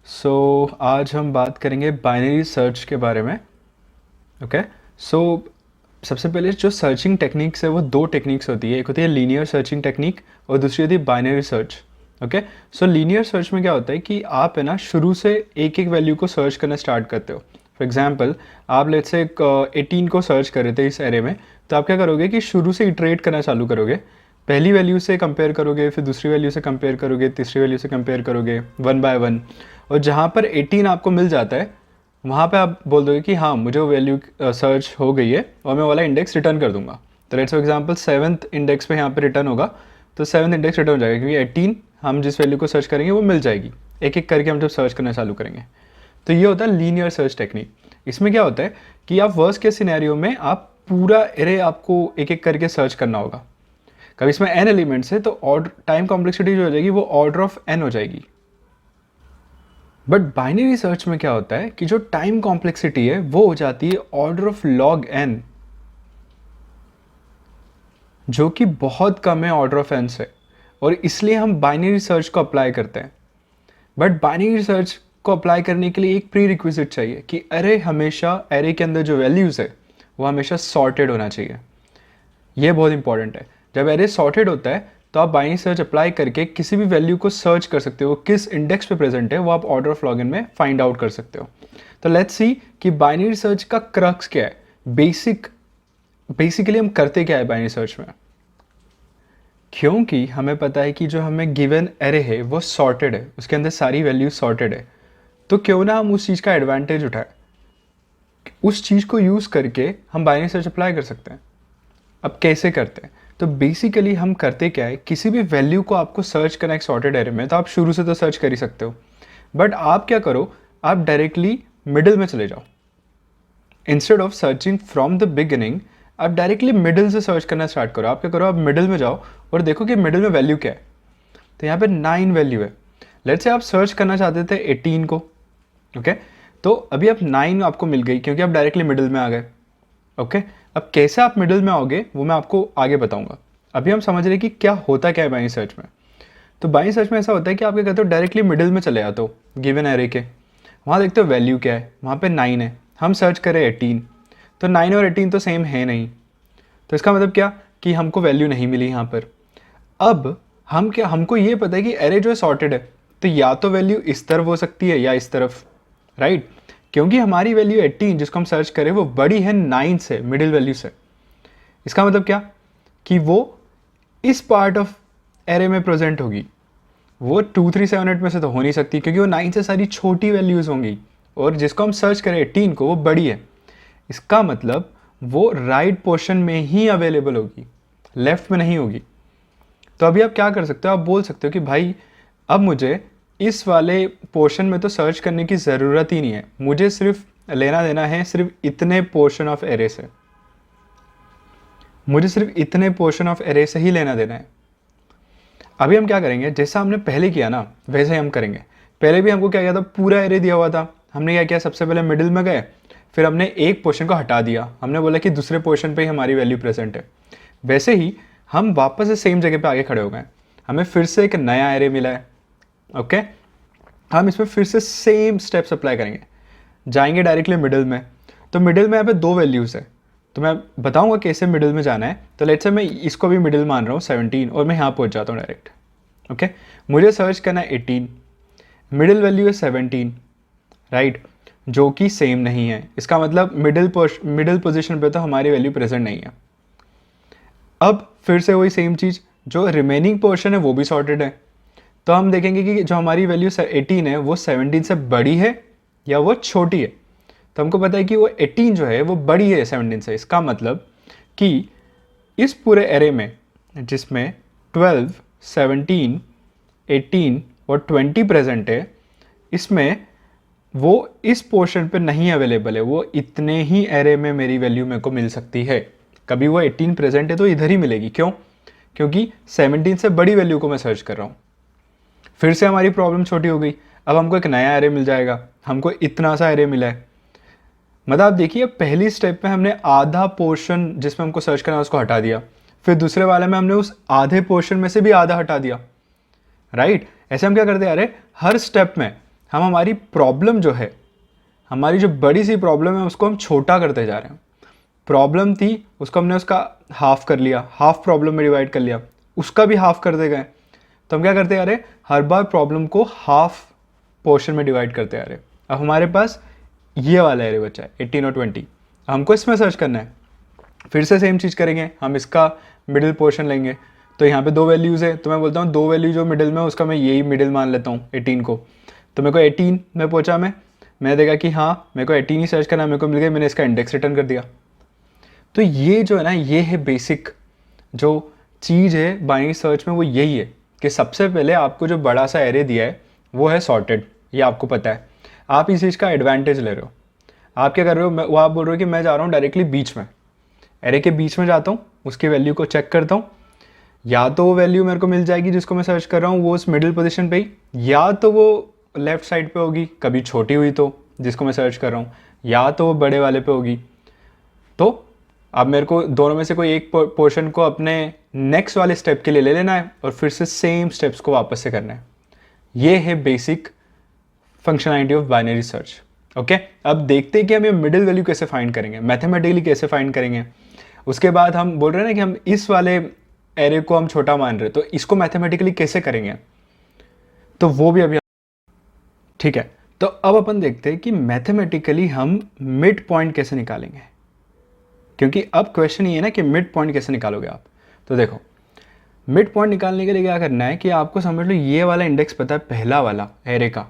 सो आज हम बात करेंगे बाइनरी सर्च के बारे में। ओके। सो सबसे पहले जो सर्चिंग टेक्निक्स है वो दो टेक्निक्स होती है, एक होती है लीनियर सर्चिंग टेक्निक और दूसरी होती है बाइनरी सर्च। ओके। सो लीनियर सर्च में क्या होता है कि आप है ना शुरू से एक एक वैल्यू को सर्च करना स्टार्ट करते हो। फॉर एग्जाम्पल आप लेट्स से 18 को सर्च कर रहे थे इस एरे में, तो आप क्या करोगे कि शुरू से इटरेट करना चालू करोगे। पहली वैल्यू से कंपेयर करोगे, फिर दूसरी वैल्यू से कंपेयर करोगे, तीसरी वैल्यू से कंपेयर करोगे, वन बाय वन। और जहाँ पर 18 आपको मिल जाता है वहाँ पे आप बोल दोगे कि हाँ मुझे वो वैल्यू सर्च हो गई है और मैं वाला इंडेक्स रिटर्न कर दूंगा। तो let's for example 7th index पे यहाँ पे रिटर्न होगा, तो 7th इंडेक्स रिटर्न हो जाएगा क्योंकि 18 हम जिस वैल्यू को सर्च करेंगे वो मिल जाएगी। एक एक करके हम जब सर्च करना चालू करेंगे तो ये होता है लीनियर सर्च टेक्निक। इसमें क्या होता है कि आप वर्स्ट केस सिनेरियो में आप पूरा एरे आपको एक एक करके सर्च करना होगा। कभी इसमें n एलिमेंट्स है तो ऑर्डर टाइम कॉम्प्लेक्सिटी जो हो जाएगी वो ऑर्डर ऑफ n हो जाएगी। बट बाइनरी सर्च में क्या होता है कि जो टाइम कॉम्प्लेक्सिटी है वो हो जाती है ऑर्डर ऑफ लॉग n, जो कि बहुत कम है ऑर्डर ऑफ n से, और इसलिए हम बाइनरी सर्च को अप्लाई करते हैं। बट बाइनरी सर्च को अप्लाई करने के लिए एक प्री रिक्विजिट चाहिए कि अरे हमेशा एरे के अंदर जो वैल्यूज़ है वो हमेशा सॉर्टेड होना चाहिए। ये बहुत इंपॉर्टेंट है। जब एरे सॉर्टेड होता है तो आप बाइनरी सर्च अप्लाई करके किसी भी वैल्यू को सर्च कर सकते हो, किस इंडेक्स पे प्रेजेंट है वो आप ऑर्डर ऑफ लॉग इन में फाइंड आउट कर सकते हो। तो लेट्स सी कि बाइनरी सर्च का क्रक्स क्या है, बेसिकली हम करते क्या है बाइनरी सर्च में। क्योंकि हमें पता है कि जो हमें गिवन एरे है वो सॉर्टेड है, उसके अंदर सारी वैल्यू सॉर्टेड है, तो क्यों ना हम उस चीज़ का एडवांटेज उठाएं, उस चीज़ को यूज़ करके हम बाइनरी सर्च अप्लाई कर सकते हैं। अब कैसे करते हैं? तो बेसिकली हम करते क्या है, किसी भी वैल्यू को आपको सर्च करना एक सॉर्टेड एरे में, तो आप शुरू से तो सर्च कर ही सकते हो, बट आप क्या करो, आप डायरेक्टली मिडिल में चले जाओ। Instead of searching from the beginning आप डायरेक्टली मिडिल से सर्च करना स्टार्ट करो। आप क्या करो, आप मिडिल में जाओ और देखो कि मिडिल में वैल्यू क्या है। तो यहाँ पे 9 वैल्यू है। लेट्स से आप सर्च करना चाहते थे 18 को। ओके। तो अभी आप 9 आपको मिल गई क्योंकि आप डायरेक्टली मिडिल में आ गए। ओके। अब कैसे आप मिडिल में आओगे वो मैं आपको आगे बताऊंगा। अभी हम समझ रहे हैं कि क्या होता क्या है बाइनरी सर्च में। तो बाइनरी सर्च में ऐसा होता है कि आप क्या कहते हो, डायरेक्टली मिडिल में चले जाते हो गिवन एरे के, वहाँ देखते हो वैल्यू क्या है, वहाँ पे 9 है, हम सर्च करें 18, तो 9 और 18 तो सेम है नहीं, तो इसका मतलब क्या कि हमको वैल्यू नहीं मिली यहाँ पर। अब हमको ये पता है कि एरे जो है सॉर्टेड है, तो या तो वैल्यू इस तरफ हो सकती है या इस तरफ, राइट। क्योंकि हमारी वैल्यू 18 जिसको हम सर्च करें वो बड़ी है 9 से, मिडिल वैल्यू से। इसका मतलब क्या कि वो इस पार्ट ऑफ एरे में प्रेजेंट होगी, वो 2 3 7 8 में से तो हो नहीं सकती क्योंकि वो 9 से सारी छोटी वैल्यूज़ होंगी, और जिसको हम सर्च करें 18 को वो बड़ी है। इसका मतलब वो राइट पोर्शन में ही अवेलेबल होगी, लेफ्ट में नहीं होगी। तो अभी आप क्या कर सकते हो, आप बोल सकते हो कि भाई अब मुझे इस वाले पोर्शन में तो सर्च करने की ज़रूरत ही नहीं है, मुझे सिर्फ लेना देना है सिर्फ इतने पोर्शन ऑफ एरे से, मुझे सिर्फ इतने पोर्शन ऑफ एरे से ही लेना देना है। अभी हम क्या करेंगे, जैसा हमने पहले किया ना वैसे ही हम करेंगे। पहले भी हमको क्या किया था, पूरा एरे दिया हुआ था, हमने क्या किया, सबसे पहले मिडिल में गए, फिर हमने एक पोर्शन को हटा दिया, हमने बोला कि दूसरे पोर्शन पे ही हमारी वैल्यू प्रेजेंट है। वैसे ही हम वापस से सेम जगह पे आगे खड़े हो गए, हमें फिर से एक नया एरे मिला है। ओके। हम इसमें फिर से सेम स्टेप्स अप्लाई करेंगे, जाएंगे डायरेक्टली मिडिल में। तो मिडिल में यहाँ पे 2 वैल्यूज़ है, तो मैं बताऊंगा कैसे मिडिल में जाना है। तो लेट्स से मैं इसको भी मिडिल मान रहा हूँ 17, और मैं यहाँ पहुँच जाता हूँ डायरेक्ट। ओके। मुझे सर्च करना है 18, मिडिल वैल्यू है 17, राइट, जो कि सेम नहीं है। इसका मतलब मिडिल पोजिशन पे तो हमारी वैल्यू प्रेजेंट नहीं है। अब फिर से वही सेम चीज़, जो रिमेनिंग पोर्शन है वो भी सॉर्टेड है, तो हम देखेंगे कि जो हमारी वैल्यू 18 है वो 17 से बड़ी है या वो छोटी है। तो हमको पता है कि वो 18 जो है वो बड़ी है 17 से। इसका मतलब कि इस पूरे एरे में जिसमें 12, 17, 18 और 20 प्रेजेंट है, इसमें वो इस पोर्शन पे नहीं अवेलेबल है, वो इतने ही एरे में मेरी वैल्यू मेरे को मिल सकती है। कभी वो 18 प्रेजेंट है तो इधर ही मिलेगी, क्यों, क्योंकि 17 से बड़ी वैल्यू को मैं सर्च कर रहा हूँ। फिर से हमारी प्रॉब्लम छोटी हो गई, अब हमको एक नया एरे मिल जाएगा, हमको इतना सा एरे मिला है। मतलब आप देखिए पहली स्टेप में हमने आधा पोर्शन जिसमें हमको सर्च करना है उसको हटा दिया, फिर दूसरे वाले में हमने उस आधे पोर्शन में से भी आधा हटा दिया, राइट। ऐसे हम क्या करते हैं, अरे हर स्टेप में हम हमारी प्रॉब्लम जो है, हमारी जो बड़ी सी प्रॉब्लम है उसको हम छोटा करते जा रहे हैं। प्रॉब्लम थी उसको हमने उसका हाफ कर लिया, हाफ प्रॉब्लम में डिवाइड कर लिया, उसका भी हाफ करते गए। तो हम क्या करते आ रहे, हर बार प्रॉब्लम को हाफ पोर्शन में डिवाइड करते आ रहे। अब हमारे पास ये वाला एरे बचा है 18 और 20, हमको इसमें सर्च करना है। फिर से सेम चीज़ करेंगे, हम इसका मिडिल पोर्शन लेंगे। तो यहाँ पे 2 वैल्यूज़ है, तो मैं बोलता हूँ 2 वैल्यू जो मिडिल में उसका मैं यही मिडिल मान लेता हूँ 18 को। तो मेरे को 18 में पहुँचा, मैंने देखा कि हाँ मेरे को 18 ही सर्च करना है, मेरे को मिल गया, मैंने इसका इंडेक्स रिटर्न कर दिया। तो ये जो है ना, ये है बेसिक जो चीज़ है बाइनरी सर्च में, वो यही है कि सबसे पहले आपको जो बड़ा सा एरे दिया है वो है सॉर्टेड, ये आपको पता है। आप इस चीज़ का एडवांटेज ले रहे हो। आप क्या कर रहे हो, वो आप बोल रहे हो कि मैं जा रहा हूँ डायरेक्टली बीच में, एरे के बीच में जाता हूँ, उसकी वैल्यू को चेक करता हूँ, या तो वो वैल्यू मेरे को मिल जाएगी जिसको मैं सर्च कर रहा हूँ वो उस मिडिल पोजीशन पे ही, या तो वो लेफ्ट साइड पे होगी कभी छोटी हुई तो जिसको मैं सर्च कर रहा हूँ, या तो वो बड़े वाले पे होगी। तो अब मेरे को दोनों में से कोई एक पोर्शन को अपने नेक्स्ट वाले स्टेप के लिए ले लेना है और फिर से सेम स्टेप्स को वापस से करना है। ये है basic functionality of binary search. Okay, अब देखते हैं कि हम ये मिडिल वैल्यू कैसे फाइंड करेंगे, मैथमेटिकली कैसे फाइंड करेंगे। उसके बाद हम बोल रहे हैं ना कि हम इस वाले एरे को हम छोटा मान रहे, तो इसको मैथमेटिकली कैसे करेंगे, तो वो भी अभी ठीक है। तो अब अपन देखते हैं कि मैथमेटिकली हम मिड पॉइंट कैसे निकालेंगे, क्योंकि अब क्वेश्चन ये है ना कि मिड पॉइंट कैसे निकालोगे आप। तो देखो, मिड पॉइंट निकालने के लिए क्या करना है कि आपको समझ लो ये वाला इंडेक्स पता है पहला वाला एरे का,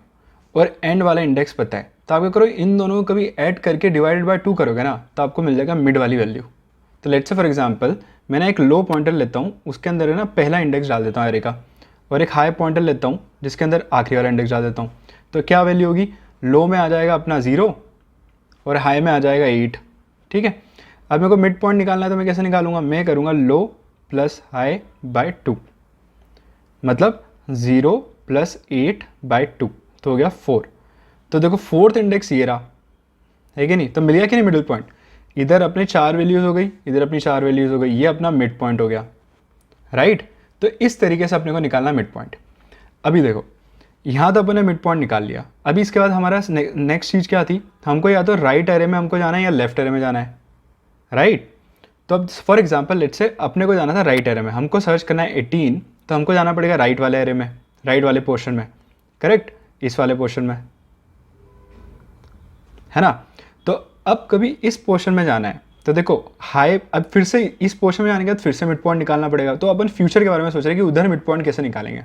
और एंड वाला इंडेक्स पता है। तो आप क्या करो, इन दोनों को कभी ऐड करके डिवाइडेड बाय 2 करोगे ना, तो आपको मिल जाएगा मिड वाली वैल्यू। तो लेट्स से फॉर एग्जांपल मैंने एक लो पॉइंटर लेता हूँ, उसके अंदर है ना पहला इंडेक्स डाल देता हूँ एरे का, और एक हाई पॉइंटर लेता हूँ जिसके अंदर आखिरी वाला इंडेक्स डाल देता हूँ। तो क्या वैल्यू होगी, लो में आ जाएगा अपना 0 और हाई में आ जाएगा 8। ठीक है, अब मेरे को मिड पॉइंट निकालना है, तो मैं कैसे निकालूंगा, मैं करूँगा लो प्लस हाई बाय 2, मतलब 0 प्लस 8 बाय 2, तो हो गया 4। तो देखो फोर्थ इंडेक्स ये रहा है कि नहीं, तो मिल गया कि नहीं मिडिल पॉइंट। इधर अपने 4 वैल्यूज़ हो गई, इधर अपनी 4 वैल्यूज़ हो गई, ये अपना मिड पॉइंट हो गया, राइट। तो इस तरीके से अपने को निकालना मिड पॉइंट। अभी देखो यहाँ तो अपन ने मिड पॉइंट निकाल लिया। अभी इसके बाद हमारा नेक्स्ट चीज़ क्या थी, हमको या तो राइट एरे में हमको जाना है या लेफ्ट एरे में जाना है, राइट। तो अब फॉर एग्जाम्पल लेट्स से अपने को जाना था राइट एरे में, हमको सर्च करना है 18, तो हमको जाना पड़ेगा राइट वाले एरे में, राइट वाले पोर्शन में, करेक्ट, इस वाले पोर्शन में, है ना। तो अब कभी इस पोर्शन में जाना है, तो देखो हाई, अब फिर से इस पोर्शन में जाने के बाद फिर से मिड पॉइंट निकालना पड़ेगा। तो अपन फ्यूचर के बारे में सोच रहे हैं कि उधर मिड पॉइंट कैसे निकालेंगे,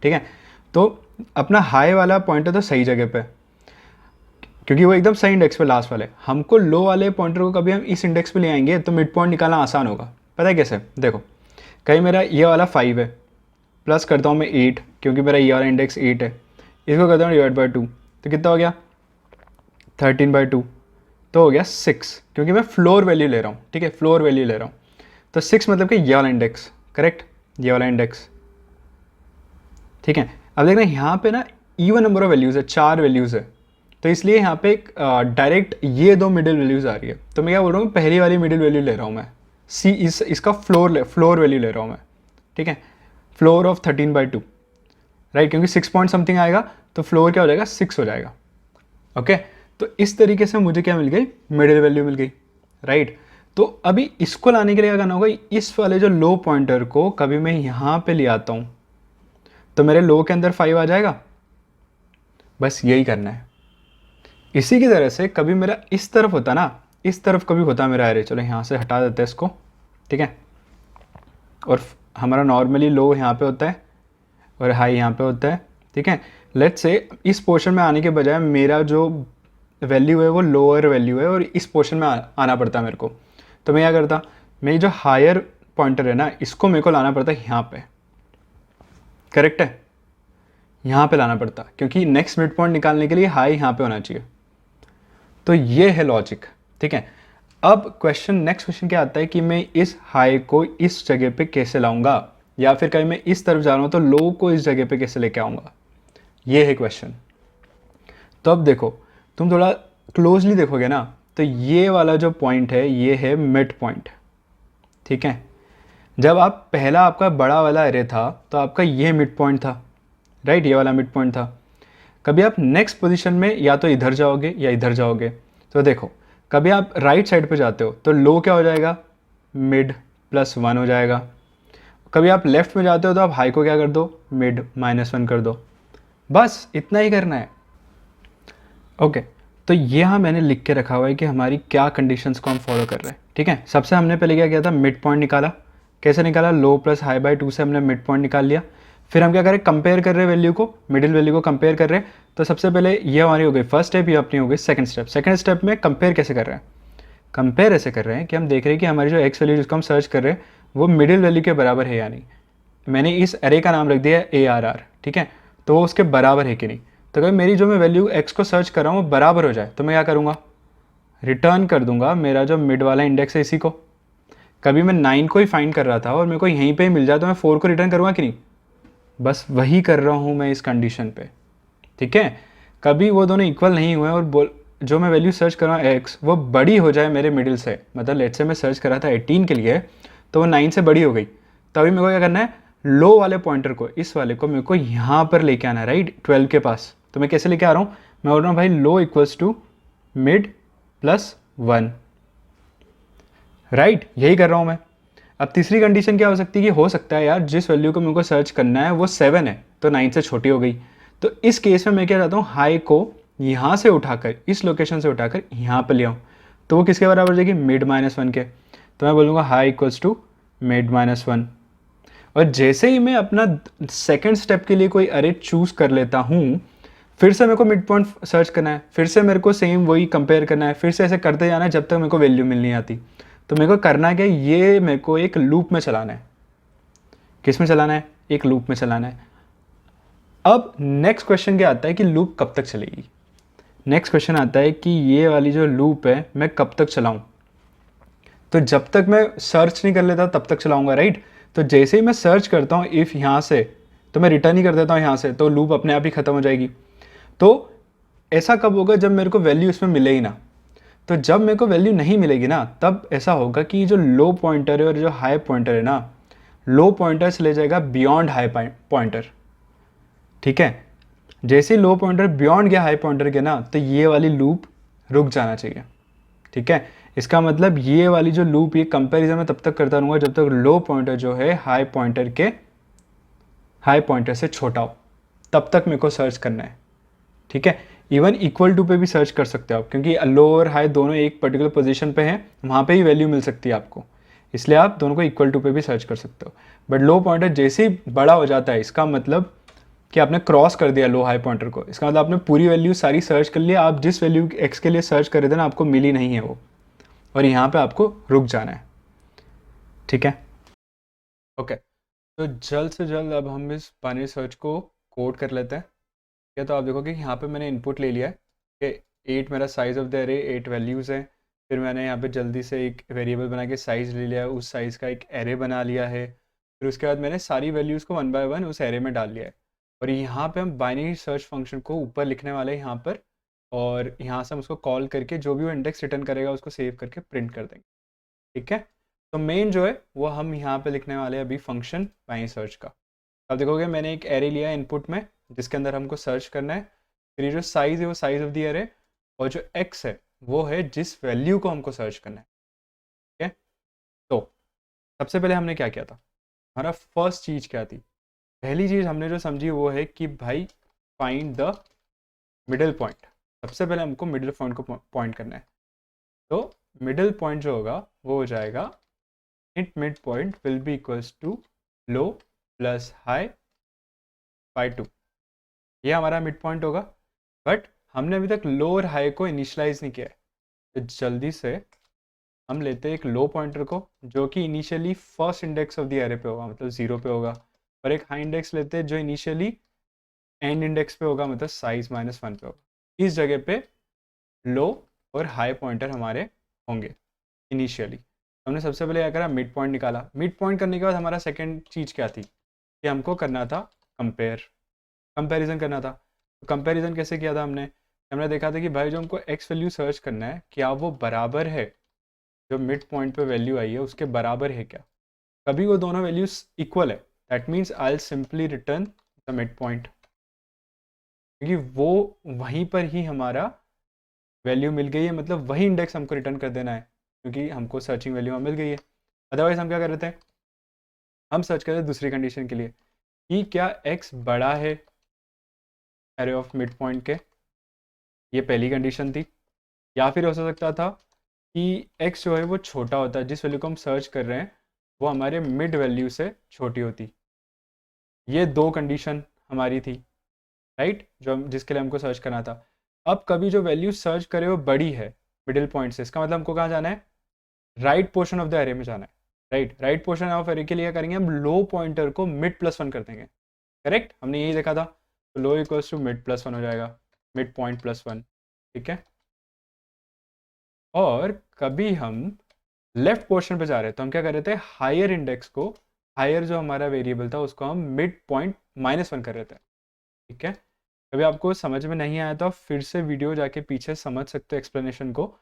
ठीक है। तो अपना हाई वाला पॉइंटर तो सही जगह पे, क्योंकि वो एकदम सही इंडेक्स पे लास्ट वाले। हमको लो वाले पॉइंटर को कभी हम इस इंडेक्स पे ले आएंगे तो मिड पॉइंट निकालना आसान होगा। पता है कैसे, देखो कहीं मेरा ये वाला 5 है, प्लस करता हूँ मैं 8, क्योंकि मेरा ये वाला इंडेक्स 8 है, इसको करता हूँ डिवाइड बाई 2, तो कितना हो गया 13/2, तो हो गया 6, क्योंकि मैं फ्लोर वैल्यू ले रहा हूँ, ठीक है, फ्लोर वैल्यू ले रहा हूँ। तो 6 मतलब कि ये वाला इंडेक्स, करेक्ट, ये वाला इंडेक्स, ठीक है। अब देखना यहाँ पे ना इवन नंबर ऑफ वैल्यूज़ है, 4 वैल्यूज़ है, तो इसलिए यहाँ पे एक डायरेक्ट ये 2 मिडिल वैल्यूज़ आ रही है। तो मैं क्या बोल रहा हूँ, पहली वाली मिडिल वैल्यू ले रहा हूँ मैं, सी इसका फ्लोर वैल्यू ले रहा हूँ मैं, ठीक है, फ्लोर ऑफ 13/2, राइट, क्योंकि 6 पॉइंट समथिंग आएगा तो फ्लोर क्या हो जाएगा 6 हो जाएगा। ओके, तो इस तरीके से मुझे क्या मिल गई, मिडिल वैल्यू मिल गई, राइट। तो अभी इसको लाने के लिए क्या करना होगा, इस वाले जो लो पॉइंटर को कभी मैं यहाँ पे ले आता हूँ तो मेरे लो के अंदर 5 आ जाएगा, बस यही करना है। इसी की तरह से कभी मेरा इस तरफ होता ना, इस तरफ कभी होता मेरा एरे, चलो यहाँ से हटा देते हैं इसको, ठीक है, और हमारा नॉर्मली लो यहाँ पे होता है और हाई यहाँ पे होता है, ठीक है। लेट्स से इस पोर्शन में आने के बजाय मेरा जो वैल्यू है वो लोअर वैल्यू है और इस पोर्शन में आना पड़ता है मेरे को, तो मैं क्या करता, मेरी जो हायर पॉइंटर है ना इसको मेरे को लाना पड़ता है यहाँ पे, करेक्ट है, यहाँ पे लाना पड़ता, क्योंकि नेक्स्ट मिड पॉइंट निकालने के लिए हाई यहाँ पे होना चाहिए। तो ये है लॉजिक, ठीक है। अब क्वेश्चन, नेक्स्ट क्वेश्चन क्या आता है कि मैं इस हाई को इस जगह पे कैसे लाऊंगा, या फिर कहीं मैं इस तरफ जा रहा हूँ तो लो को इस जगह पे कैसे लेके आऊँगा, ये है क्वेश्चन। तो अब देखो, तुम थोड़ा क्लोजली देखोगे ना तो ये वाला जो पॉइंट है ये है मिड पॉइंट, ठीक है। जब आप पहला आपका बड़ा वाला एरे था तो आपका ये मिड पॉइंट था, राइट, ये वाला मिड पॉइंट था। कभी आप नेक्स्ट पोजीशन में या तो इधर जाओगे या इधर जाओगे। तो देखो, कभी आप राइट साइड पे जाते हो तो लो क्या हो जाएगा, मिड प्लस 1 हो जाएगा। कभी आप लेफ्ट में जाते हो तो आप हाई को क्या कर दो, मिड -1 कर दो। बस इतना ही करना है। ओके, तो ये यहाँ मैंने लिख के रखा हुआ है कि हमारी क्या कंडीशंस को हम फॉलो कर रहे हैं। ठीक है, सबसे हमने पहले क्या किया था, मिड पॉइंट निकाला। कैसे निकाला, लो प्लस हाई बाय 2 से हमने मिड पॉइंट निकाल लिया। फिर हम क्या करें, कंपेयर कर रहे हैं वैल्यू को, मिडिल वैल्यू को कंपेयर कर रहे हैं। तो सबसे पहले ये हमारी हो गई फर्स्ट स्टेप, ये अपनी हो गई सेकंड स्टेप। सेकंड स्टेप में कंपेयर कैसे कर रहे हैं, कंपेयर ऐसे कर रहे हैं कि हम देख रहे हैं कि हमारी जो एक्स वैल्यू जिसको हम सर्च कर रहे हैं वो मिडिल वैल्यू के बराबर है या नहीं। मैंने इस एरे का नाम रख दिया है ARR। ठीक है, तो वो उसके बराबर है कि नहीं। तो अगर मेरी जो मैं वैल्यू x को सर्च कर रहा हूँ वो बराबर हो जाए तो मैं क्या करूँगा, रिटर्न कर दूंगा मेरा जो मिड वाला इंडेक्स है इसी को। कभी मैं 9 को ही फाइंड कर रहा था और मेरे को यहीं पे ही मिल जाए तो मैं 4 को रिटर्न करूँगा कि नहीं। बस वही कर रहा हूँ मैं इस कंडीशन पे। ठीक है, कभी वो दोनों इक्वल नहीं हुए और जो मैं वैल्यू सर्च कर रहा हूँ x वो बड़ी हो जाए मेरे मिडिल से। मतलब लेट से मैं सर्च कर रहा था 18 के लिए, तो वो 9 से बड़ी हो गई। तो अभी मेरे को क्या करना है, लो वाले पॉइंटर को, इस वाले को मेरे को यहाँ पर लेके आना है, राइट, 12 के पास। तो मैं कैसे लेके आ रहा हूँ, मैं बोल रहा हूँ भाई low equals to mid plus 1, right, यही कर रहा हूँ मैं। अब तीसरी कंडीशन क्या हो सकती है कि हो सकता है यार जिस वैल्यू को मेरे को सर्च करना है वो 7 है तो 9 से छोटी हो गई। तो इस केस में मैं क्या चाहता हूँ, हाई को यहाँ से उठाकर, इस लोकेशन से उठाकर यहाँ पर ले आऊँ। तो वो किसके बराबर हो जाएगी, मिड -1 के। तो मैं बोलूँगा हाई इक्वल्स टू मिड -1। और जैसे ही मैं अपना सेकंड स्टेप के लिए कोई अरे चूज कर लेता हूँ, फिर से मेरे को मिड पॉइंट सर्च करना है, फिर से मेरे को सेम वही कंपेयर करना है, फिर से ऐसे करते जाना है जब तक मेरे को वैल्यू मिल नहीं आती। तो मेरे को करना क्या है, ये मेरे को एक लूप में चलाना है। किस में चलाना है, एक लूप में चलाना है। अब नेक्स्ट क्वेश्चन क्या आता है कि लूप कब तक चलेगी। नेक्स्ट क्वेश्चन आता है कि ये वाली जो लूप है मैं कब तक चलाऊं। तो जब तक मैं सर्च नहीं कर लेता तब तक चलाऊंगा, राइट। तो जैसे ही मैं सर्च करता हूँ इफ़ यहाँ से, तो मैं रिटर्न ही कर देता हूँ यहाँ से, तो लूप अपने आप ही ख़त्म हो जाएगी। तो ऐसा कब होगा, जब मेरे को वैल्यू इसमें मिले ही ना। तो जब मेरे को वैल्यू नहीं मिलेगी ना, तब ऐसा होगा कि जो लो पॉइंटर है और जो हाई पॉइंटर है ना, लो पॉइंटर से ले जाएगा बियॉन्ड हाई पॉइंटर। ठीक है, जैसे ही लो पॉइंटर बियॉन्ड गया हाई पॉइंटर के ना, तो ये वाली लूप रुक जाना चाहिए। ठीक है, इसका मतलब ये वाली जो लूप, ये कंपैरिजन में तब तक करता रहूँगा जब तक लो पॉइंटर जो है हाई पॉइंटर से छोटा हो, तब तक मेरे को सर्च करना है। ठीक है, इवन इक्वल टू पे भी सर्च कर सकते हो आप, क्योंकि लो और हाई दोनों एक पर्टिकुलर पोजीशन पे हैं, वहाँ पे ही वैल्यू मिल सकती है आपको, इसलिए आप दोनों को इक्वल टू पे भी सर्च कर सकते हो। बट लो पॉइंटर जैसे ही बड़ा हो जाता है, इसका मतलब कि आपने क्रॉस कर दिया लो हाई पॉइंटर को, इसका मतलब आपने पूरी वैल्यू सारी सर्च कर लिया। आप जिस वैल्यू एक्स के लिए सर्च कर रहे थे ना, आपको मिली नहीं है वो, और यहाँ पे आपको रुक जाना है। ठीक है, ओके। तो जल्द से जल्द अब हम इस बाइनरी सर्च को कोड कर लेते हैं। ठीक है, तो आप देखोगे कि यहाँ पे मैंने इनपुट ले लिया है कि 8 मेरा size of the array, 8 values हैं। फिर मैंने यहाँ पे जल्दी से एक वेरिएबल बना के साइज़ ले लिया है, उस साइज़ का एक एरे बना लिया है। फिर उसके बाद मैंने सारी वैल्यूज़ को 1 बाय 1 उस एरे में डाल लिया है। और यहाँ पे हम बाइनरी सर्च फंक्शन को ऊपर लिखने वाले हैं यहाँ पर, और यहाँ से हम उसको कॉल करके जो भी वो इंडेक्स रिटर्न करेगा उसको सेव करके प्रिंट कर देंगे। ठीक है, तो मेन जो है वो हम यहाँ पे लिखने वाले हैं अभी फंक्शन बाइनरी सर्च का। अब देखोगे मैंने एक एरे लिया है इनपुट में, जिसके अंदर हमको सर्च करना है। फिर ये जो साइज़ है वो साइज़ ऑफ द एरे, और जो एक्स है वो है जिस वैल्यू को हमको सर्च करना है। ठीक है, तो सबसे पहले हमने क्या किया था, हमारा फर्स्ट चीज़ क्या थी, पहली चीज़ हमने जो समझी वो है कि भाई फाइंड द मिडिल पॉइंट। सबसे पहले हमको मिडिल पॉइंट को पॉइंट करना है। तो मिडिल पॉइंट जो होगा वो हो जाएगा it mid point will be equals to low plus high by 2। ये हमारा मिड पॉइंट होगा। बट हमने अभी तक लो और हाई को इनिशियलाइज नहीं किया है, तो जल्दी से हम लेते हैं एक लो पॉइंटर को जो कि initially first index of the array पे होगा, मतलब 0 पे होगा, और एक हाई इंडेक्स लेते हैं जो इनिशियली एंड इंडेक्स पे होगा, मतलब साइज -1 पे होगा। इस जगह पे लो और हाई पॉइंटर हमारे होंगे इनिशियली। हमने सबसे पहले क्या करा, मिड पॉइंट निकाला। मिड पॉइंट करने के बाद हमारा सेकेंड चीज़ क्या थी कि हमको करना था कंपेरिजन करना था। तो कंपेरिजन कैसे किया था हमने देखा था कि भाई जो हमको एक्स वैल्यू सर्च करना है, क्या वो बराबर है जो मिड पॉइंट पे वैल्यू आई है उसके बराबर है क्या। कभी वो दोनों वैल्यूज इक्वल है, that means I will simply return the mid point. क्योंकि वो वहीं पर ही हमारा वैल्यू मिल गई है, मतलब वही इंडेक्स हमको रिटर्न कर देना है, क्योंकि हमको सर्चिंग वैल्यू मिल गई है। अदरवाइज हम क्या कर रहे थे, हम सर्च करते हैं दूसरी कंडीशन के लिए कि क्या x बड़ा है एरे ऑफ मिड पॉइंट के, ये पहली कंडीशन थी। या फिर हो सकता था कि x जो है वो छोटा होता है, जिस वैल्यू को हम सर्च कर रहे हैं वो हमारे मिड वैल्यू से छोटी होती। ये दो कंडीशन हमारी थी, राइट, जो जिसके लिए हमको सर्च करना था। अब कभी जो वैल्यू सर्च करे वो बड़ी है मिडिल पॉइंट से, इसका मतलब हमको कहाँ जाना है, right portion of the array में जाना है। राइट पोर्शन ऑफ एरे के लिए क्या करेंगे, हम लो पॉइंटर को मिड प्लस वन कर देंगे। करेक्ट, हमने यही देखा था। तो low equals to mid plus one हो जाएगा, मिड पॉइंट प्लस वन। ठीक है, और कभी हम लेफ्ट पोर्शन पे जा रहे हैं तो हम क्या कर रहे थे, हायर इंडेक्स को, हायर जो हमारा वेरिएबल था उसको हम मिड पॉइंट माइनस वन कर रहे थे। ठीक है, कभी आपको समझ में नहीं आया तो आप फिर से वीडियो जाके पीछे समझ सकते हो एक्सप्लेनेशन को।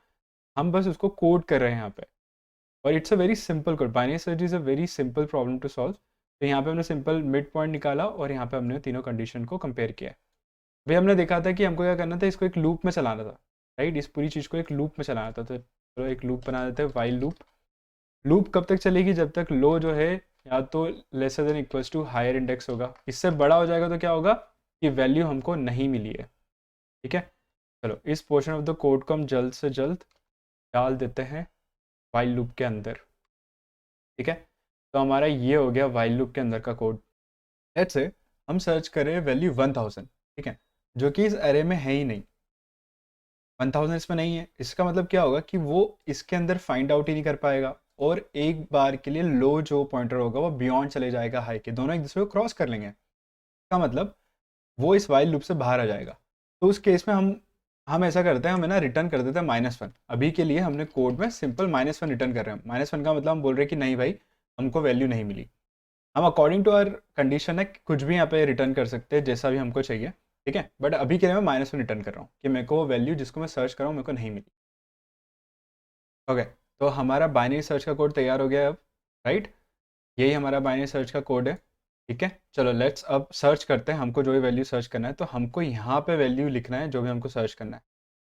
हम बस उसको कोड कर रहे हैं यहाँ पे, और it's a very simple code. Binary search is a very simple problem to solve. तो यहाँ पे हमने सिंपल मिड पॉइंट निकाला और यहाँ पे हमने तीनों कंडीशन को कंपेयर किया। भाई हमने देखा था कि हमको क्या करना था, इसको एक लूप में चलाना था, राइट, इस पूरी चीज़ को एक लूप में चलाना था। तो एक लूप बना देते हैं, वाइल लूप। लूप कब तक चलेगी, जब तक लो जो है या तो lesser than equals to higher index होगा। इससे बड़ा हो जाएगा तो क्या होगा कि वैल्यू हमको नहीं मिली है। ठीक है, चलो इस पोर्शन ऑफ द कोड को हम जल्द से जल्द डाल देते हैं वाइल लूप के अंदर। ठीक है, तो हमारा ये हो गया वाइल लूप के अंदर का कोड। लेट्स से हम सर्च करें वैल्यू 1000, ठीक है, जो कि इस एरे में है ही नहीं। 1000 इसमें नहीं है, इसका मतलब क्या होगा कि वो इसके अंदर फाइंड आउट ही नहीं कर पाएगा, और एक बार के लिए लो जो पॉइंटर होगा वो बियॉन्ड चले जाएगा हाई के, दोनों एक दूसरे को क्रॉस कर लेंगे। इसका मतलब वो इस वाइल लूप से बाहर आ जाएगा। तो उस केस में हम ऐसा करते हैं, हम है ना रिटर्न कर देते हैं -1। अभी के लिए हमने कोड में सिंपल -1 रिटर्न कर रहे हैं। -1 का मतलब हम बोल रहे हैं कि नहीं भाई, हमको वैल्यू नहीं मिली। हम अकॉर्डिंग टू आवर कंडीशन है कुछ भी यहाँ पे रिटर्न कर सकते हैं, जैसा भी हमको चाहिए। ठीक है, बट अभी के लिए मैं -1 रिटर्न कर रहा हूँ कि मेरे को वैल्यू जिसको मैं सर्च कर रहा हूँ मेरे को नहीं मिली। ओके, तो हमारा बाइनरी सर्च का कोड तैयार हो गया है अब, राइट, यही हमारा बाइनरी सर्च का कोड है। ठीक है, चलो लेट्स अब सर्च करते हैं, हमको जो भी वैल्यू सर्च करना है तो हमको यहाँ पे वैल्यू लिखना है जो भी हमको सर्च करना है।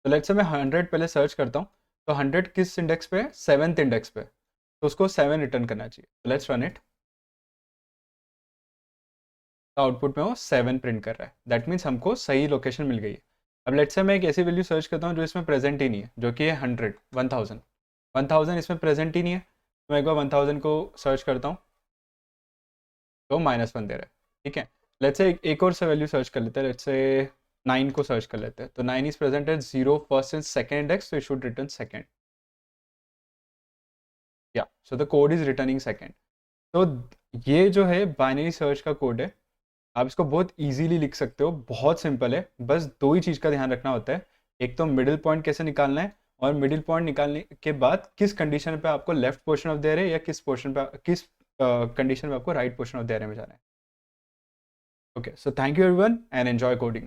तो लेट्स से मैं 100 पहले सर्च करता हूँ। तो 100 किस इंडेक्स पे है, 7th इंडेक्स पे, तो उसको 7 रिटर्न करना चाहिए। तो लेट्स रन इट। तो आउटपुट में वो 7 प्रिंट कर रहा है, दैट मीन्स हमको सही लोकेशन मिल गई है। अब लेट्स से मैं एक ऐसी वैल्यू सर्च करता हूँ जो इसमें प्रेजेंट ही नहीं है, जो कि है 100, 1000 इसमें प्रेजेंट ही नहीं है। तो मैं एक बार 1000 को सर्च करता हूँ तो -1 दे रहा है। ठीक है, लेट्स से एक और से वैल्यू सर्च कर लेते हैं, लेट्स से 9 को सर्च कर लेते हैं। तो 9 is present at 0 first and second index, तो इट शुड रिटर्न सेकेंड। या so the code is returning second. तो ये जो है बाइनरी सर्च का कोड है, आप इसको बहुत इजीली लिख सकते हो, बहुत सिंपल है। बस दो ही चीज़ का ध्यान रखना होता है, एक तो मिडिल पॉइंट कैसे निकालना है, और मिडिल पॉइंट निकालने के बाद किस कंडीशन पे आपको left portion of the array या किस पोर्शन पे किस कंडीशन पे आपको right portion of the array में जाना है। Okay, so thank you everyone and enjoy coding.